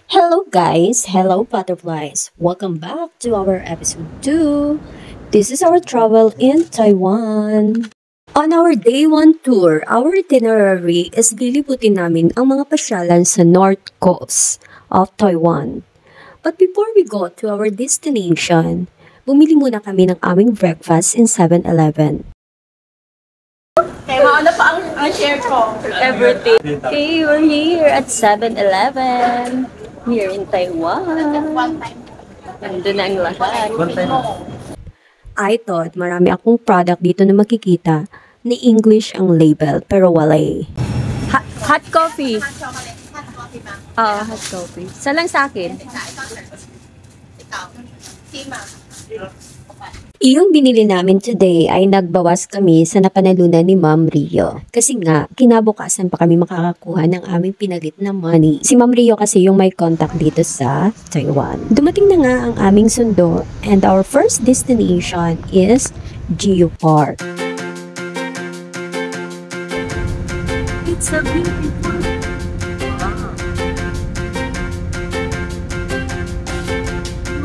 Hello guys, hello butterflies. Welcome back to our episode 2. This is our travel in Taiwan. On our day 1 tour, our itinerary is lilibutin namin ang mga pasyalan sa North Coast of Taiwan. But before we go to our destination, bumili muna kami ng aming breakfast in 7-Eleven. Okay, mauna pa ang share ko. Everything. Okay, we're here at 7-Eleven. Here in Taiwan. Nandun ang lahat. I thought marami akong product dito na makikita ni English ang label pero wala eh. Hot coffee. Hot chocolate. Hot coffee, ma'am. Oo, hot coffee. Isa lang sa akin. Ikaw. Si ma'am. Iyong binili namin today ay nagbawas kami sa napanalunan ni Ma'am Rio. Kasi nga, kinabukasan pa kami makakakuha ng aming pinalit na money. Si Ma'am Rio kasi yung may contact dito sa Taiwan. Dumating na nga ang aming sundo and our first destination is Geo Park. It's a beautiful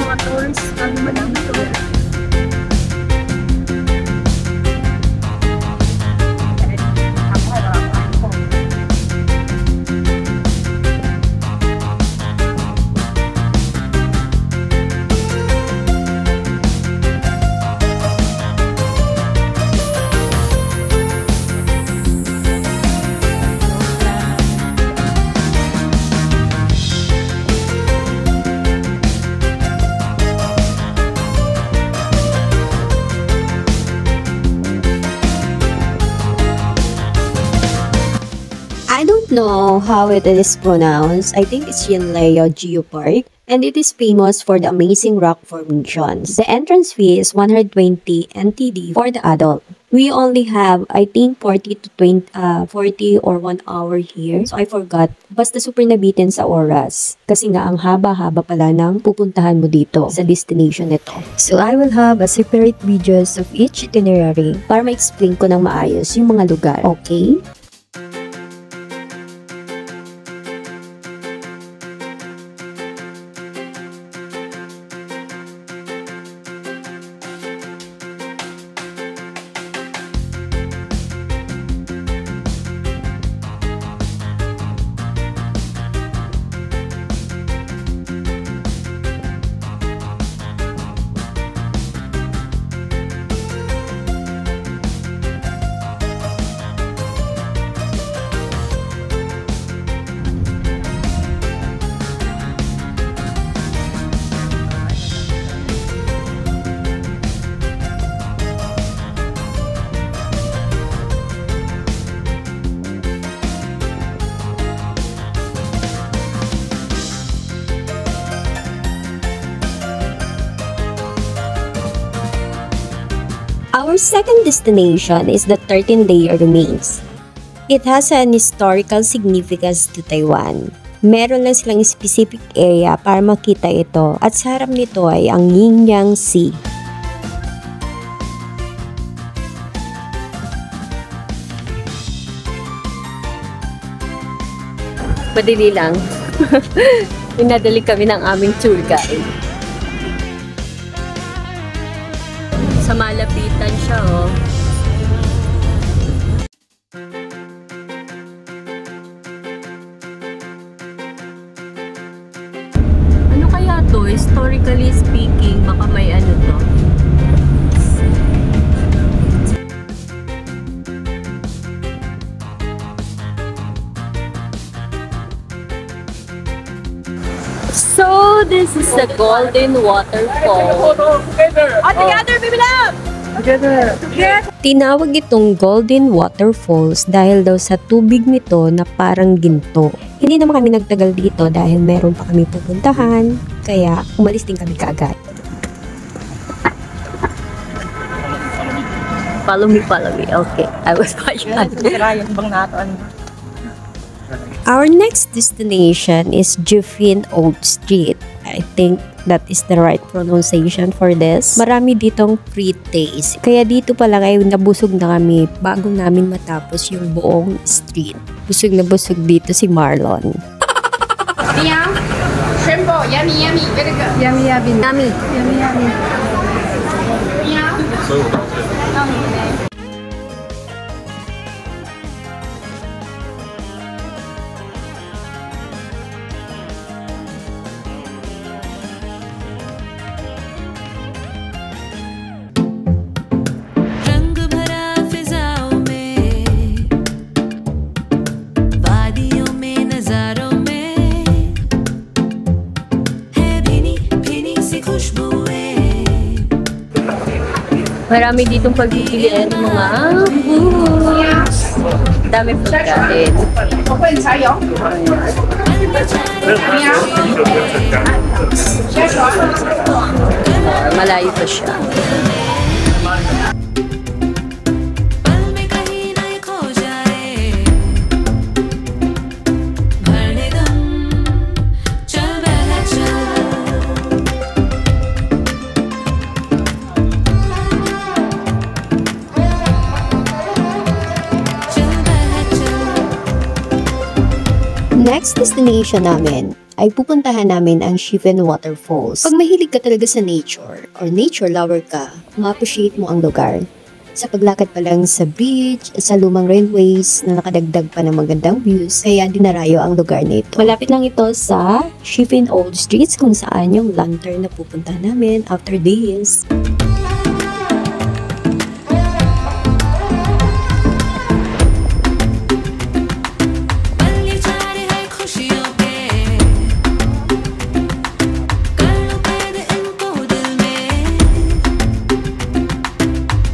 mga tourists ang madami tourists. I don't know how it is pronounced. I think it's Yinleo Geopark, and it is famous for the amazing rock formations. The entrance fee is 120 NTD for the adult. We only have, I think, 40 to 40 or 1 hour here. So I forgot. Basta super nabitin sa oras. Kasi nga ang haba-haba pala ng pupuntahan mo dito sa destination nito. So I will have a separate videos of each itinerary para ma-explain ko ng maayos yung mga lugar. Okay? Our second destination is the 13-layer remains. It has an historical significance to Taiwan. Meron lang silang specific area para makita ito at sa harap nito ay ang Yin-Yang Sea. Madali lang. Pinadali kami ng aming tour guide. Sa malapitan siya, oh. Ano kaya to? Historically speaking, baka may ano to. So, this is the Golden Waterfall. Together, baby love! Together! Tinawag itong Golden Waterfalls dahil daw sa tubig nito na parang ginto. Hindi naman kami nagtagal dito dahil meron pa kami pupuntahan, kaya umalis din kami kaagad. Follow me, follow me. Okay, I was watching. Our next destination is Jufin Old Street. I think that is the right pronunciation for this. Marami ditong free taste. Kaya dito pa lang ay nabusog na kami bago namin matapos yung buong street. Busog na busog dito si Marlon. Shrimp, yummy, yummy, very good. Yummy, yummy. Yummy. Yummy, yummy. Yeah. रंग भरा फिजाओं में, वादियों में, नजारों में है भीनी भीनी सी खुशबुएं. Marami ditong pagpipilian ng mga foods. Dami pagkain. Open tayo. Malayo pa siya. पल में कहीं न खो जाए, भरने दम, चल बह चल. चल बह चल. Next destination namin ay pupuntahan namin ang Shifen Waterfalls. Pag mahilig ka talaga sa nature or nature lover ka, ma-appreciate mo ang lugar. Sa paglakad pa lang sa beach, sa lumang railways na nakadagdag pa ng magandang views, kaya dinarayo ang lugar nito. Malapit lang ito sa Shifen Old Streets kung saan yung lantern na pupuntahan namin after this. पल ये चारे हैं खुशियों के, कर लो कैद इनको दिल में,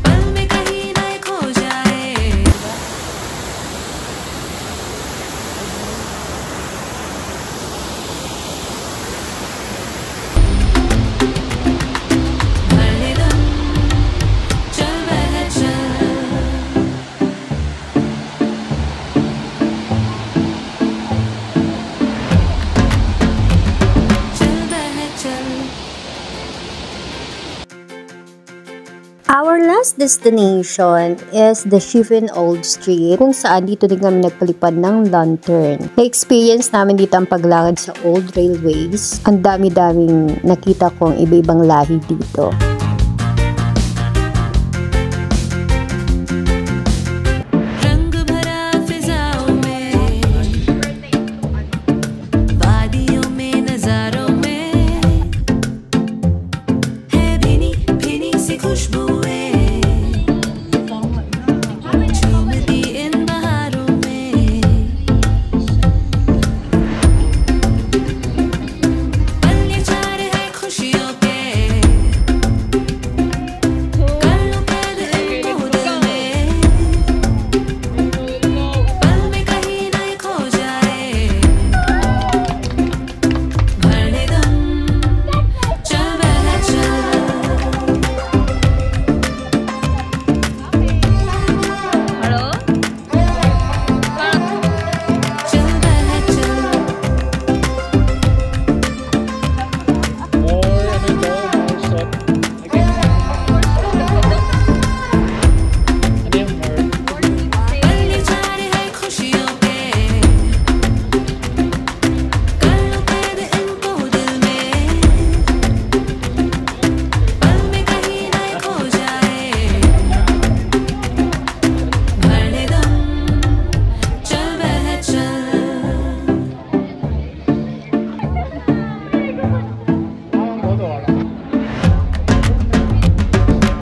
पल में कहीं न खो जाए. भरने दम, चल बह चल. चल बह चल. Our last destination is the Shifen Old Street kung saan dito din kami nagpalipad ng lantern. Na-experience namin dito ang paglakad sa old railways. Ang dami-daming nakita kong iba-ibang lahi dito. रंग भरा फिजाओं में, वादियों में, नजारों में है भीनी भीनी सी खुशबुएं. झूमती इन बहारों में, पल ये चारे हैं खुशियों के, कर लो कैद इनको दिल में, पल में कहीं न खो जाए. भरने दम, चल बह चल. चल बह चल. पल ये चारे हैं खुशियों के, कर लो कैद इनको दिल में, पल में कहीं न खो जाए. भरने दम, चल बह चल.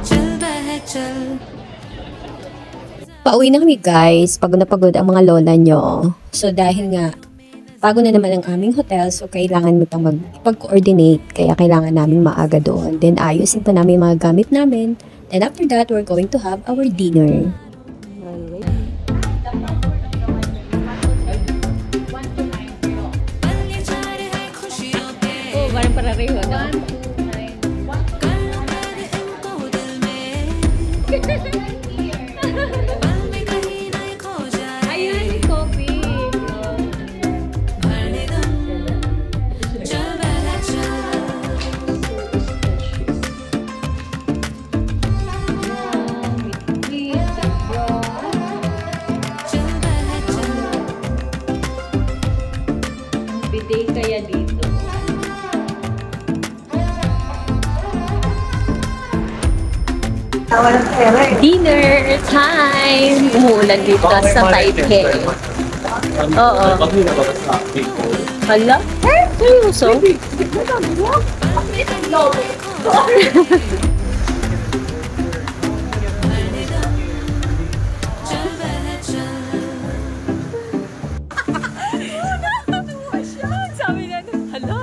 चल बह चल. Pauwi na kami guys, pagod na pagod ang mga lola nyo. So dahil nga, bago na naman ang aming hotel, so kailangan mo pang mag-coordinate, kaya kailangan namin maaga doon. Then ayusin pa namin yung mga gamit namin. Then after that, we're going to have our dinner. पल ये चारे हैं खुशियों के, Oh, parang parareho, no? कर लो कैद इनको दिल में, पल में कहीं न खो जाए. Ayun, coffee. भरने दम, चल बह चल. चल बह चल. Biday kaya dito. Dinner time! Umuulan dito sa Taipei. Oo. Hala? Seryoso? Sabi na, hala?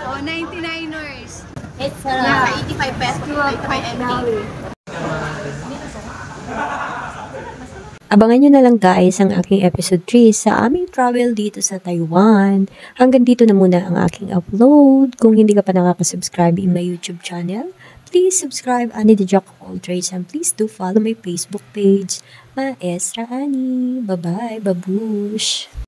Oh, 99ers. It's Nasa 85 pesos. 85 MT. Abangan nyo na lang guys ang aking episode 3 sa aming travel dito sa Taiwan. Hanggang dito na muna ang aking upload. Kung hindi ka pa nakaka-subscribe in my YouTube channel, please subscribe Annie the Jack of All Trades and please do follow my Facebook page, Maestra Annie. Bye-bye, babush!